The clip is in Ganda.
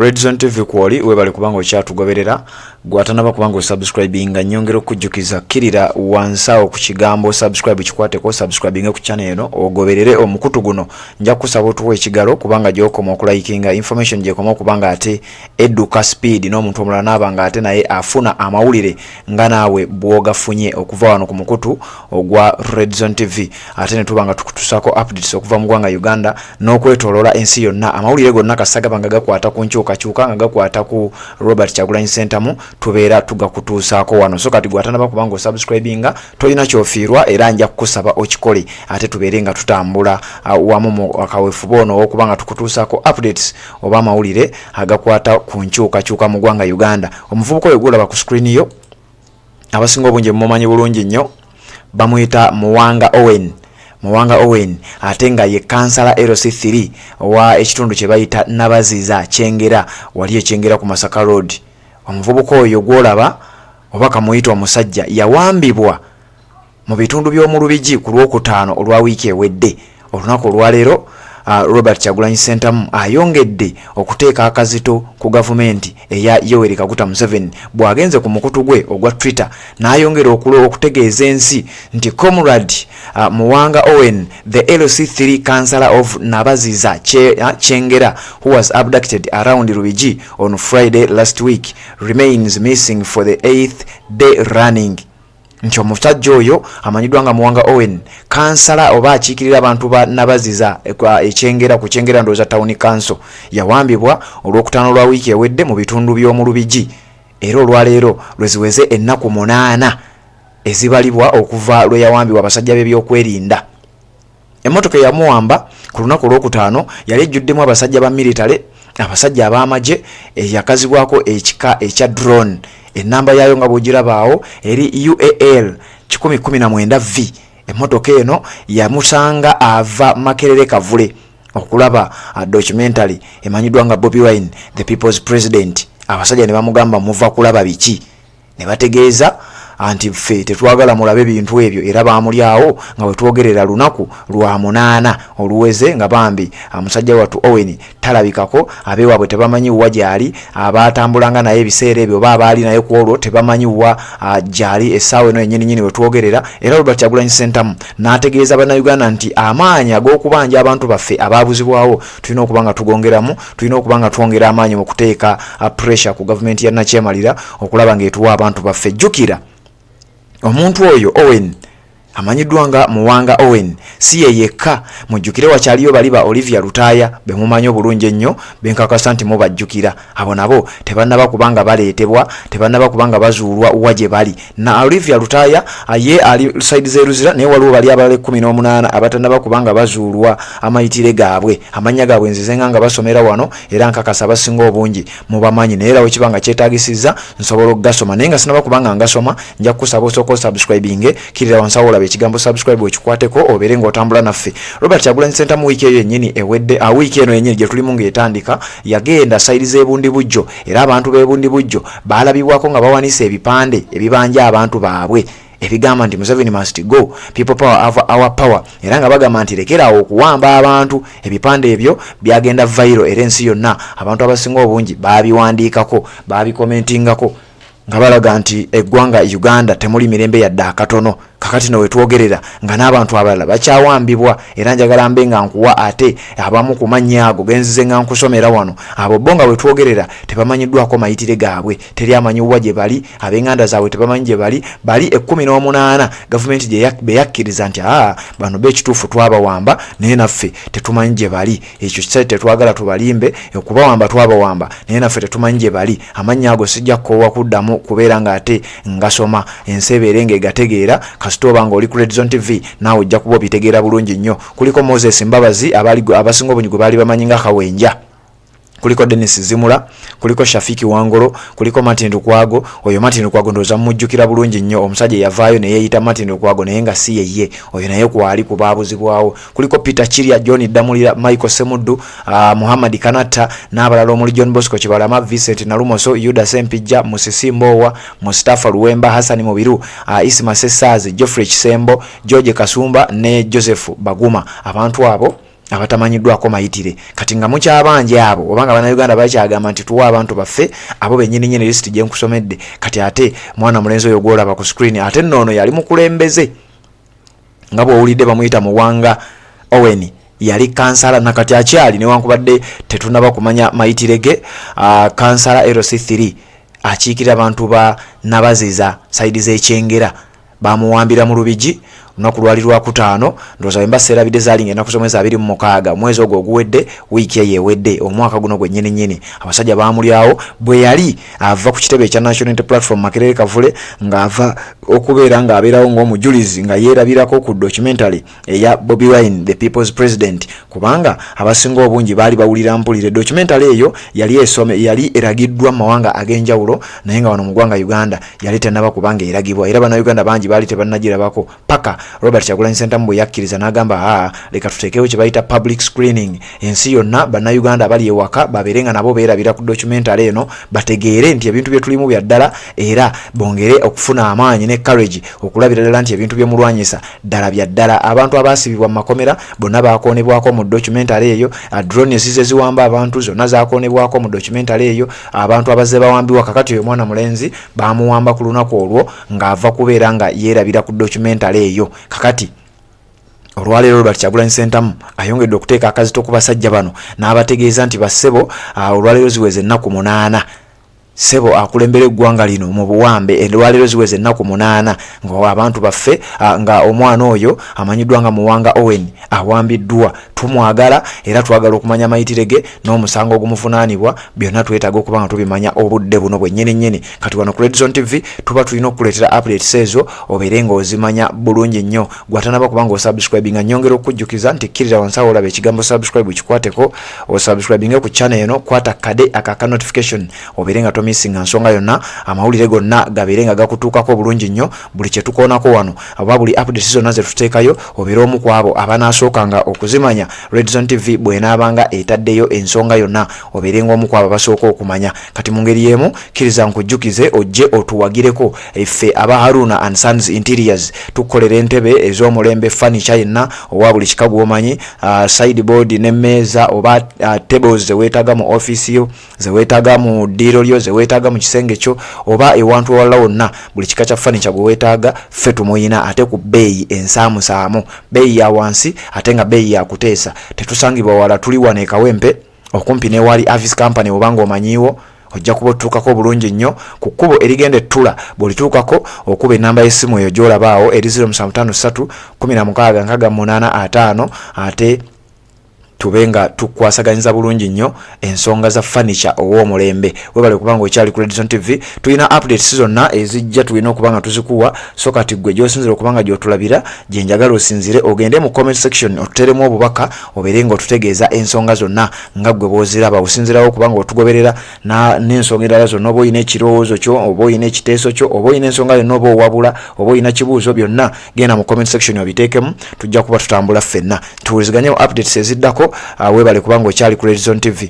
Red Zone TV kwoli webale kubanga okyatugoberera gwatanaba kubanga subscribinga nyongera okujjukiza kirira wansawo ku kigambo subscribe kikwateko subscribinga ku channel eno ogoberere omukutu guno nja kusaba otuwe ekigalo kubanga gyokoma okulikinga information gyekoma kubanga ate eduka speed n'omuntu omulala nabanga ate naye afuna amawulire nga naawe bwogafunye okuva wano ku mukutu ogwa Red Zone TV ate ne tubanga tukutusako updates okuva mu ggwanga Uganda n'okwetoloola ensi yonna amawulire gonna kasaga banga gakwata ku nkyukakyuka nga gakwata ku Robert Kyagulanyi Center mu tubeera tugakutuusaako wano so kati gwatanaba kubanga subscribinga tolina kyofiirwa era nja kukusaba okikole ate tubeere nga tutambula wamu mu akaweefuba ono okubanga tukutuusaako updates oba amawulire agakwata ku nkyukakyuka mu ggwanga Uganda. Omuvubuka oyo gwolaba ku screen yo abasinga obungi mumanyi bulungi nnyo bamuyita Muwanga Owen ate nga ye kansala LC3 wa ekitundu kye bayita Nabaziza Kyengera wali ekyengera ku Masaka Road. Omuvubuka oyo gwolaba oba kamuyita omusajja yawambibwa mu bitundu by'omu Lubigi ku Lwokutaano olwa wiiki ewedde. Olunaku olwaleero Robert Kyagulanyi Center ayongedde okuteeka akazito ku gavumenti eya Yoweri Kaguta Museveni bwagenze ku mukutu gwe ogwa Twitter n'ayongera okutegeeza ensi nti Comrade Muwanga Owen, the LC3 councillor of Nabaziza Kyengera, who was abducted around Lubigi on Friday last week, remains missing for the 8th day running. Ncho musajja oyo amanyidwa nga Muwanga Owen kansala oba akiikirira abantu ba Nabaziza ekyengera ku Kyengera ndoza town council yawambibwa olwokutaano lwa wiiki ewedde mu bitundu by'omu Lubigi era olwaleero lweziweze ennaku 8 ezibalibwa okuva lwe yawambibwa abasajja b'ebyokwerinda. Emmotoka yamuwamba ku lunaku olwokutaano yali ejjuddemu abasajja ba military abasajja ab'amagye yakazibwako ekika ekya drone. Enamba yayo nga bwogirabaawo eri UAL 1019V. Emmotoka eno yamusanga ava Makerere Kavule okulaba documentary emanyidwa nga Bobi Wine the People's President. Abasajja ne bamugamba muva kulaba biki ne bategeeza anti ffe tetwagala mulabe bintu ebyo era baamulyawo nga wetwogerera lunaku lwa 8 oluweze nga bambi amusajja watu Owen talabikako abeewabwe tebamanyi wa gyali abatambulanga naye ebiseera ebyo baba ali naye ku olwo tebamanyi wa gyali essaawa eno yennyini wetwogerera era Robert Kyagulanyi Center n'ategeeza bannayuganda nti amaanyi ag'okubanja abantu baffe abaabuzibwawo tulina okubanga tugongeramu tulina okubanga twongera amaanyi mu kuteeka pressure ku gavumenti ya nakyemalira okulaba ng'etuwa abantu baffe. Jjukira omuntu oyo Owen amanyidwa nga Muwanga Owen si ye yekka mujjukire wakyaliyo baliba Olivia Lutaya bemumanyi obulungi ennyo benkakasa nti mubajjukira abo nabo tebannaba kubanga baleetebwa tebannaba kubanga bazuulwa waje bali na Olivia Lutaya ye ali side zeruzira naye waliwo bali abale 18 abatannaba kubanga bazuulwa amayitire gaabwe amanya gaabwe nzizenga nga basomera wano era nkakasa basinga obungi mubamanyi naye era wekibanga kyetaagisiza nsobola okugasoma naye nga sinaba kubanga ngasoma nja kukusaba osooka subscribing kirira wansawo ekigambo subscribe ekikwateko obere ng'otambula naffe. Robert Kyagulanyi Center mu wiiki eyo yennyini ewedde wiiki eno yennyini gye tulimu ng'etandika yagenda sayidi z'ebundi bujjo era abantu b'ebundi bujjo baalabibwako nga bawanise ebipande ebibanja abantu baabwe ebigamba nti Museveni must go, people power over our power era nga bagamba nti lekerawo okuwamba abantu. Ebipande ebyo byagenda viral era ensi yonna abantu abasinga obungi baabiwandiikako baabikomentingako nga balaga nti eggwanga Uganda temuli mirembe yadde akatono. Kakati nawe twogerera nga n'abantu abalala bakyawambibwa era njagala mbe nga nkuwa ate abamu ku mannya ago genzize nga nkusomera wano abo bonga we twogerera tebamanyiddwako mayitire gaabwe teri amanyiwa gye bali ab'enganda zaabwe tebamanyi gye bali 18 gavumenti gye beyakkiriza nti bano b'ekituufu twabawamba naye naffe tetumanyi gye bali ekyo kisa tetwagala tubalimbe okubawamba twabawamba naye naffe tetumanyi gye bali. Amannya ago sijja kukoowa kuddamu kubeera nga ate ngasoma ensebeere ng'egategeera kasitoba nga oli ku Red Zone TV naawe ojja kuba obitegeera bulungi nnyo. Kuliko Moses Mbabazi abasinga obungi gwe baali bamanyi nga Kawenja, kuliko Dennis Zimula, kuliko Shafiki Wangolo, kuliko Martin Lukwago. Oyo Martin Lukwago ndoza mujjukira bulungi nnyo omusajja yavaayo naye yeyita Martin Lukwago naye nga si yeye oyo naye kwali kubaabuzibwawo. Kuliko Peter Chiria, John Damulira, Michael Semuddu, Muhammad Kanata n'abalala omuli John Bosco Kibalama, Vincent Nalumoso, Yuda Sempijja, Musisi Mbowa, Mustafa Luwemba, Hassan Mubiru, Isma Sesazi, Geoffrey Kisembo, George Kasumba ne Joseph Baguma. Abantu abo abatamanyiddwako mayitire kati nga mukyabanje abo obanga bannayuganda bakyagamba nti tuwa abantu baffe abo bennyini list gye nkusomedde kati ate mwana mulenzi oyo gwolaba ku screen ate nnono yali mukulembeze nga bw'owulidde bamuyita Muwanga Owen yali kansala nakati akyali newankubadde tetunaba kumanya mayitire ge kansala LC3 akiikira abantu ba Nabaziza saidi z'Ekyengera bamuwambira mu Lubigi lunaku lwali lwakutaano ndowooza bwe mbaseerabidde zaalinga ennaku z'omwezi 26 omwezi ogwo oguwedde wiiki yeewedde omwaka guno gwe nnyini abasajja baamulyawo bwe yali ava ku kitebe ekya National Unity Platform Makerere Kavule ng'ava okubeera ng'abeerawo ng'omujulizi nga yeerabirako ku documentary eya Bobi Wine the People's President kubanga abasinga obungi baali bawulira mpulire documentary eyo yali eragiddwa mu mawanga ag'enjawulo naye nga wano mu ggwanga Uganda yali tennaba kubanga eragibwa era bannayuganda bangi baali tebannagirabako paka Robert Kyagulanyi Ssentamu bwe yakkiriza n'agamba leka tuteekewo kye bayita public screening ensi yonna bannayuganda abali ewaka babeerenga nabo beerabira ku documentary eno bategeere nti ebintu bye tulimu bya ddala era bongere okufuna amaanyi ne courage okulabira ddala nti ebintu bye mulwanyisa ddala bya ddala abantu abaasibibwa mu makomera bonna baakoonebwako mu documentary eyo drone ezize ziwamba abantu zonna zaakoonebwako mu documentary eyo abantu abazze bawambiwa kakati oyo mwana mulenzi baamuwamba ku lunaku olwo ng'ava kubeera nga yeerabira ku documentary eyo kakati olwaleero Robert Kyagulanyi Ssentamu ayongedde okuteeka akazito ku basajja bano n'abategeeza nti bassebo olwaleero ziweze ennaku 8 sebo akulembera eggwanga lino mu buwambe olwaleero ziweze ennaku 8 nga abantu baffe nga omwana oyo amanyiddwa nga Muwanga Owen awambiddwa tumwagala era twagala okumanya mayitire ge n'omusango ogumuvunaanibwa byonna twetaaga okuba nga tubimanya obudde buno bwennyini kati wano ku Red Zone TV tuba tulina okukuleetera updates ezo obeere ng'ozimanya bulungi nnyo gwatanaba kubanga osubscribinga nnyongera okujjukiza nti kkirira wansi awo olaba ekigambo subscribe kikwateko osubscribinge ku channel eno kwata kade akaka notification obeere nga tomisinga nsonga yonna amawulire gonna gabeere nga gakutuukako bulungi nnyo buli kye tukoonako wano aba buli updates zonna ze tuteekayo obeere omu ku abo abanaasookanga okuzimanya Red Zone TV bw'enaabanga etaddeyo ensonga yonna obeere ng'omu ku abo basooka okumanya kati mu ngeri y'emu kkiriza nkujjukize ojje otuwagireko ffe aba Haruna and Sons Interiors tukolera entebe ez'omulembe furniture yenna owa buli kika gw'omanyi sideboard n'emmeeza oba tables ze weetaaga mu office yo ze weetaaga mu ddiiro lyo ze weetaaga mu kisenge kyo oba ewantu ewalala wonna buli kika kya furniture gwe weetaaga ffe tumuyina ate ku bbeeyi ensaamusaamu bbeeyi ya wansi ate nga bbeeyi ya kuteesa tetusangibwa wala tuli wano e Kawempe okumpi n'ewali Avis Company obanga omanyiiwo ojja kuba otuukako bulungi nnyo ku kkubo erigenda ettula bw'olituukako okuba ennamba y'essimu eyo gy'olabaawo eri 0753 16 885 ate tubenga tukwasaganyiza bulungi nnyo ensonga za furniture ow'omulembe webale kubanga okyali ku Red Zone TV tulina updates zonna ezijja tulina okubanga tuzikuwa so kati gwe gy'osinzira okubanga gy'otulabira gye njagala osinzire ogende mu comment section otuteremu obubaka obeere ng'otutegeeza ensonga zonna nga gwe bw'oziraba osinzirawo okubanga otugoberera n'ensonga endala zonna oba olina ekirowoozo kyo oba olina ekiteeso kyo oba olina ensonga yonna oba owabula oba olina kibuuzo byonna genda mu comment section obiteekemu tujja kuba tutambula ffenna tuwuliziganye updates eziddako webale kubanga okyali ku Red Zone TV.